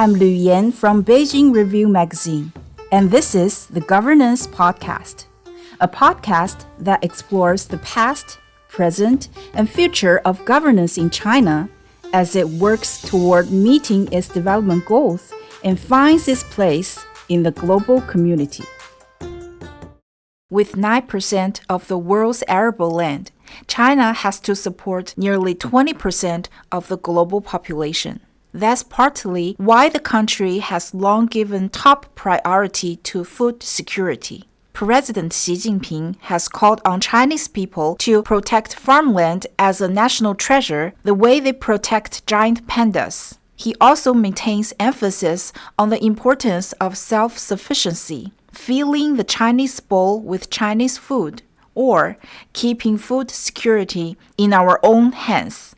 I'm Lu Yan from Beijing Review Magazine, and this is the Governance Podcast, a podcast that explores the past, present, and future of governance in China as it works toward meeting its development goals and finds its place in the global community. With 9% of the world's arable land, China has to support nearly 20% of the global population. That's partly why the country has long given top priority to food security. President Xi Jinping has called on Chinese people to protect farmland as a national treasure the way they protect giant pandas. He also maintains emphasis on the importance of self-sufficiency, filling the Chinese bowl with Chinese food, or keeping food security in our own hands.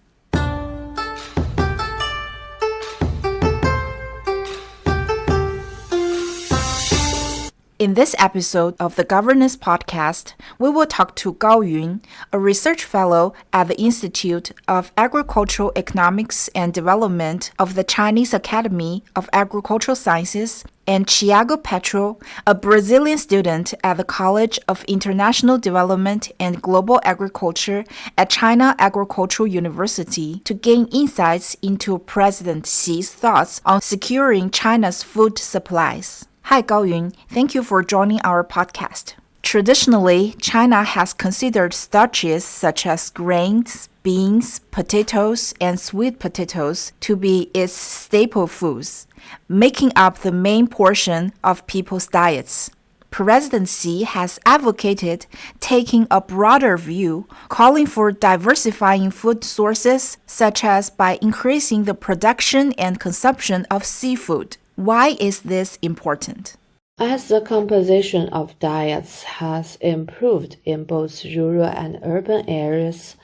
In this episode of the Governance Podcast, we will talk to Gao Yun, a research fellow at the Institute of Agricultural Economics and Development of the Chinese Academy of Agricultural Sciences, and Thiago Petro, a Brazilian student at the College of International Development and Global Agriculture at China Agricultural University, to gain insights into President Xi's thoughts on securing China's food supplies. Hi, Gao Yun. Thank you for joining our podcast. Traditionally, China has considered starches such as grains, beans, potatoes, and sweet potatoes to be its staple foods, making up the main portion of people's diets. President Xi has advocated taking a broader view, calling for diversifying food sources, such as by increasing the production and consumption of seafood. Why is this important? As the composition of diets has improved in both rural and urban areas,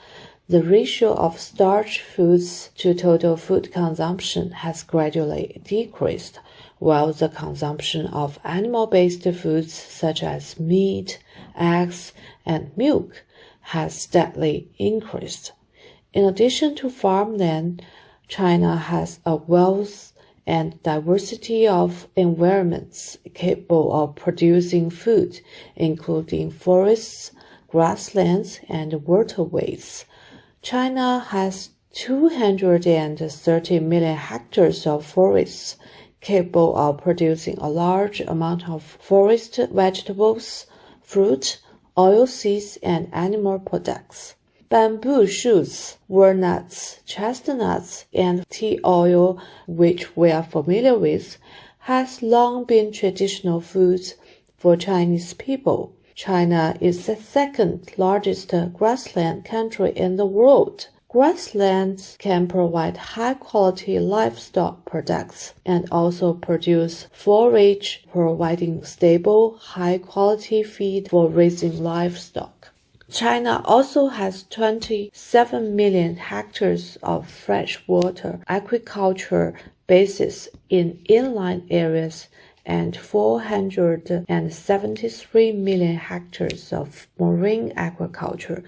the ratio of starch foods to total food consumption has gradually decreased, while the consumption of animal-based foods such as meat, eggs, and milk has steadily increased. In addition to farmland, China has a wealth and diversity of environments capable of producing food, including forests, grasslands, and waterways. China has 230 million hectares of forests, capable of producing a large amount of forest vegetables, fruit, oilseeds, and animal products. Bamboo shoots, walnuts, chestnuts, and tea oil, which we are familiar with, has long been traditional foods for Chinese people. China is the second largest grassland country in the world. Grasslands can provide high-quality livestock products and also produce forage, providing stable, high-quality feed for raising livestock. China also has 27 million hectares of freshwater aquaculture bases in inland areas and 473 million hectares of marine aquaculture,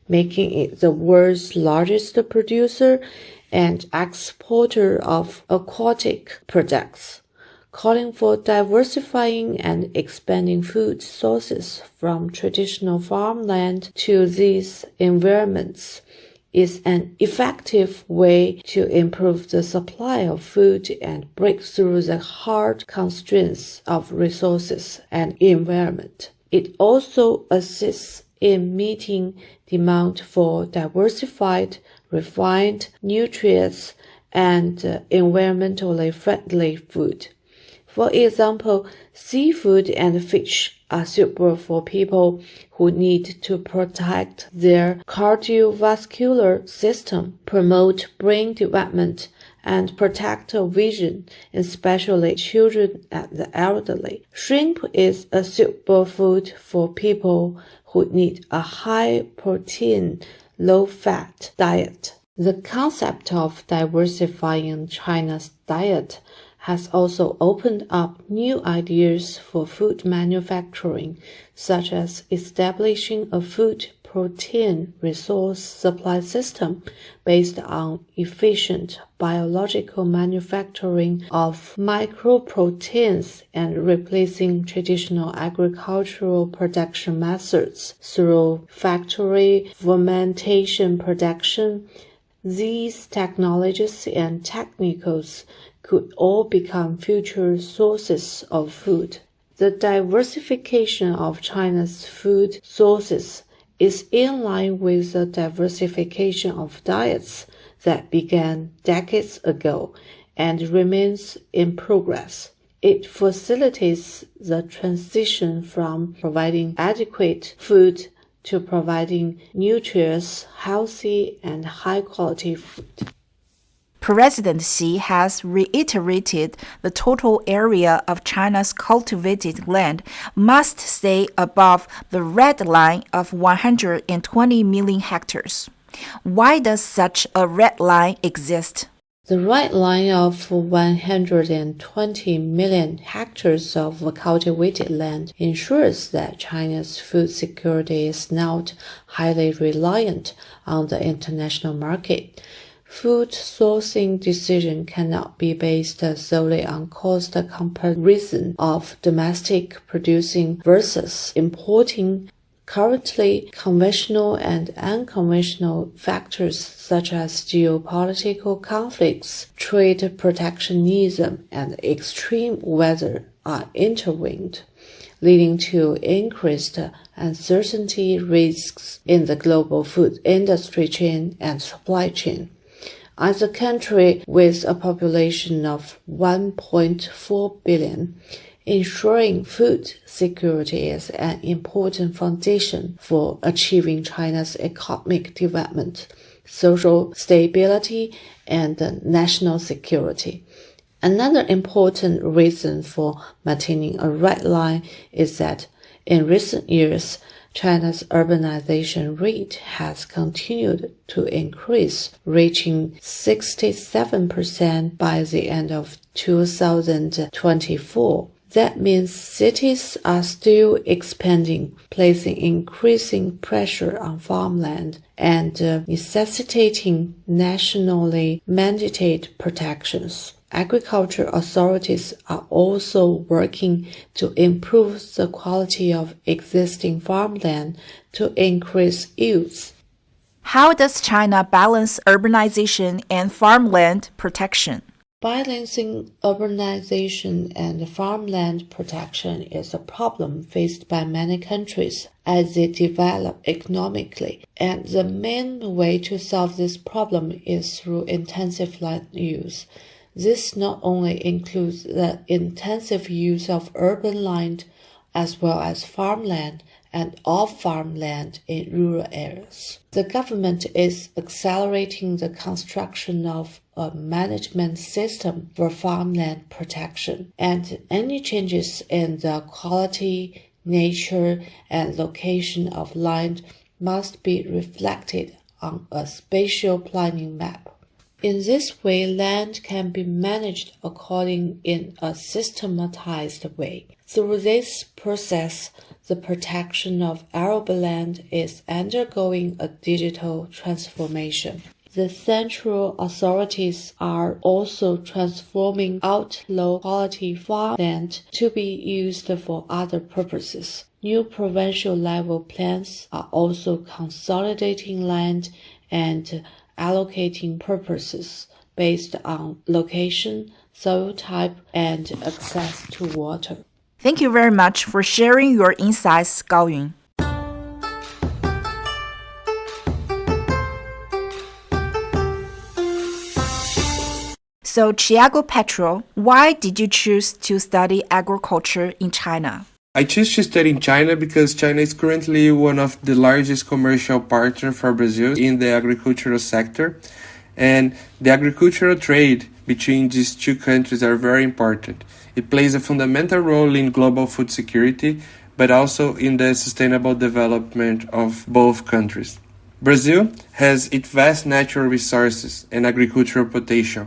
making it the world's largest producer and exporter of aquatic products. Calling for diversifying and expanding food sources from traditional farmland to these environments is an effective way to improve the supply of food and break through the hard constraints of resources and environment. It also assists in meeting demand for diversified, refined, nutritious, and environmentally friendly food. For example, seafood and fish are suitable for people who need to protect their cardiovascular system, promote brain development, and protect vision, especially children and the elderly. Shrimp is a suitable food for people who need a high-protein, low-fat diet. The concept of diversifying China's diet has also opened up new ideas for food manufacturing, such as establishing a food protein resource supply system based on efficient biological manufacturing of microproteins and replacing traditional agricultural production methods through factory fermentation production. These technologies and techniques could all become future sources of food. The diversification of China's food sources is in line with the diversification of diets that began decades ago and remains in progress. It facilitates the transition from providing adequate food to providing nutritious, healthy, and high-quality food. President Xi has reiterated the total area of China's cultivated land must stay above the red line of 120 million hectares. Why does such a red line exist? The red line of 120 million hectares of cultivated land ensures that China's food security is not highly reliant on the international market. Food sourcing decisions cannot be based solely on cost comparison of domestic producing versus importing. Currently, conventional and unconventional factors such as geopolitical conflicts, trade protectionism, and extreme weather are intertwined, leading to increased uncertainty risks in the global food industry chain and supply chain. As a country with a population of 1.4 billion, ensuring food security is an important foundation for achieving China's economic development, social stability, and national security. Another important reason for maintaining a red line is that in recent years, China's urbanization rate has continued to increase, reaching 67% by the end of 2024. That means cities are still expanding, placing increasing pressure on farmland and necessitating nationally mandated protections. Agriculture authorities are also working to improve the quality of existing farmland to increase yields. How does China balance urbanization and farmland protection? Balancing urbanization and farmland protection is a problem faced by many countries as they develop economically, and the main way to solve this problem is through intensive land use. This not only includes the intensive use of urban land as well as farmland and off-farm land in rural areas. The government is accelerating the construction of a management system for farmland protection, and any changes in the quality, nature, and location of land must be reflected on a spatial planning map. In this way, land can be managed according in a systematized way. Through this process, the protection of arable land is undergoing a digital transformation. The central authorities are also transforming out low-quality farmland to be used for other purposes. New provincial level plans are also consolidating land and allocating purposes based on location, soil type, and access to water. Thank you very much for sharing your insights, Gaoyun. So, Thiago Petro, why did you choose to study agriculture in China? I choose to study in China because China is currently one of the largest commercial partners for Brazil in the agricultural sector, and the agricultural trade between these two countries are very important. It plays a fundamental role in global food security, but also in the sustainable development of both countries. Brazil has its vast natural resources and agricultural potential,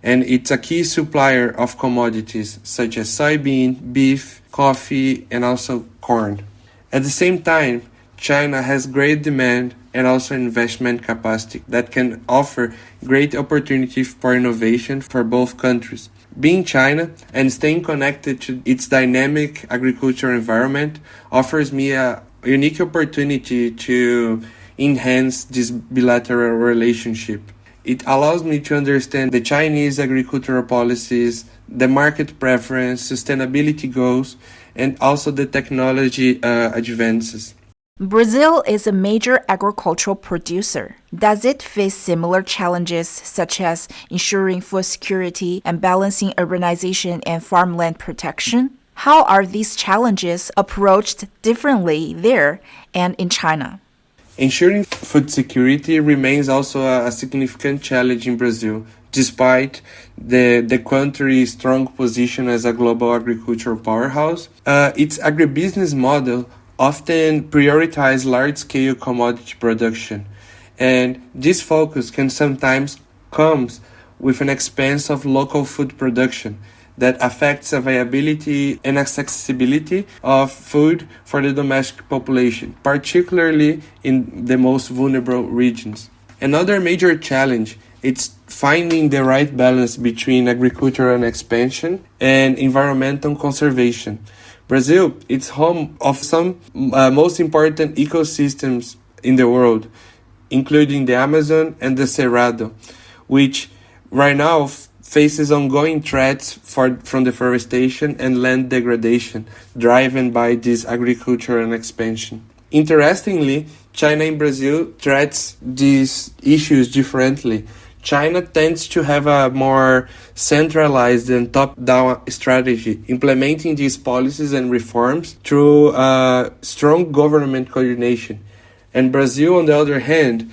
and it's a key supplier of commodities such as soybean, beef, coffee, and also corn. At the same time, China has great demand and also investment capacity that can offer great opportunity for innovation for both countries. Being China and staying connected to its dynamic agricultural environment offers me a unique opportunity to enhance this bilateral relationship. It allows me to understand the Chinese agricultural policies, the market preference, sustainability goals, and also the technology advances. Brazil is a major agricultural producer. Does it face similar challenges such as ensuring food security and balancing urbanization and farmland protection? How are these challenges approached differently there and in China? Ensuring food security remains also a significant challenge in Brazil, despite the country's strong position as a global agricultural powerhouse. Its agribusiness model often prioritizes large-scale commodity production, and this focus can sometimes come with an expense of local food production that affects availability and accessibility of food for the domestic population, particularly in the most vulnerable regions. Another major challenge is finding the right balance between agricultural expansion and environmental conservation. Brazil is home of some most important ecosystems in the world, including the Amazon and the Cerrado, which right now faces ongoing threats from deforestation and land degradation driven by this agricultural expansion. Interestingly, China and Brazil treats these issues differently. China tends to have a more centralized and top-down strategy, implementing these policies and reforms through strong government coordination. And Brazil, on the other hand,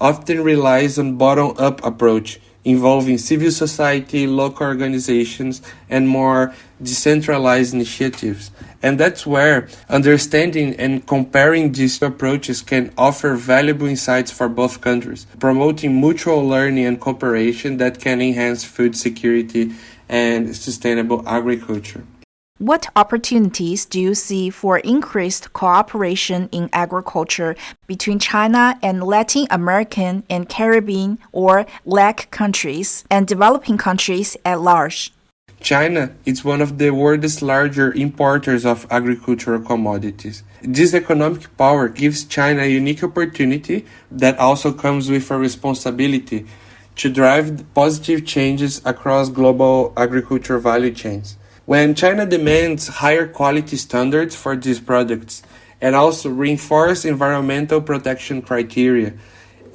often relies on bottom-up approach, involving civil society, local organizations, and more decentralized initiatives. And that's where understanding and comparing these approaches can offer valuable insights for both countries, promoting mutual learning and cooperation that can enhance food security and sustainable agriculture. What opportunities do you see for increased cooperation in agriculture between China and Latin American and Caribbean or LAC countries and developing countries at large? China is one of the world's larger importers of agricultural commodities. This economic power gives China a unique opportunity that also comes with a responsibility to drive positive changes across global agricultural value chains. When China demands higher quality standards for these products and also reinforce environmental protection criteria,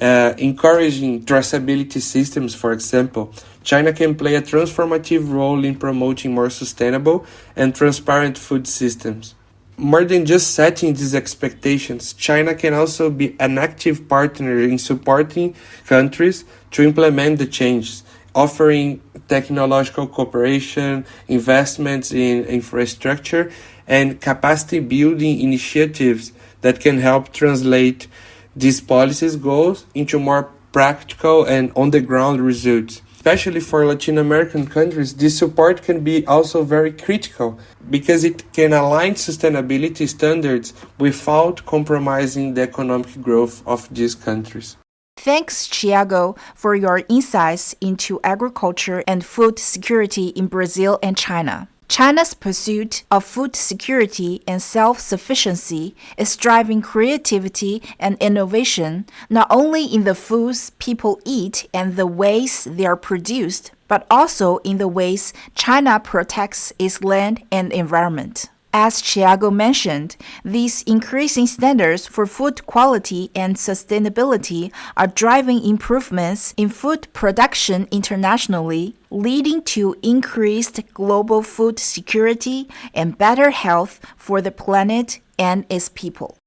encouraging traceability systems, for example, China can play a transformative role in promoting more sustainable and transparent food systems. More than just setting these expectations, China can also be an active partner in supporting countries to implement the changes, offering technological cooperation, investments in infrastructure, and capacity building initiatives that can help translate these policies goals into more practical and on-the-ground results. Especially for Latin American countries, this support can be also very critical because it can align sustainability standards without compromising the economic growth of these countries. Thanks, Thiago, for your insights into agriculture and food security in Brazil and China. China's pursuit of food security and self-sufficiency is driving creativity and innovation not only in the foods people eat and the ways they are produced, but also in the ways China protects its land and environment. As Thiago mentioned, these increasing standards for food quality and sustainability are driving improvements in food production internationally, leading to increased global food security and better health for the planet and its people.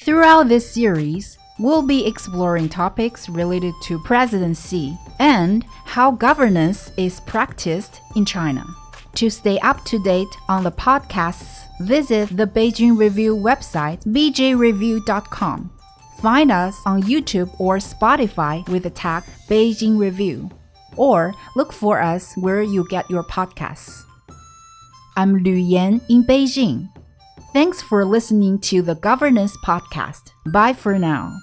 Throughout this series, we'll be exploring topics related to President Xi and how governance is practiced in China. To stay up to date on the podcasts, visit the Beijing Review website, bjreview.com. Find us on YouTube or Spotify with the tag Beijing Review, or look for us where you get your podcasts. I'm Lu Yan in Beijing. Thanks for listening to the Governance Podcast. Bye for now.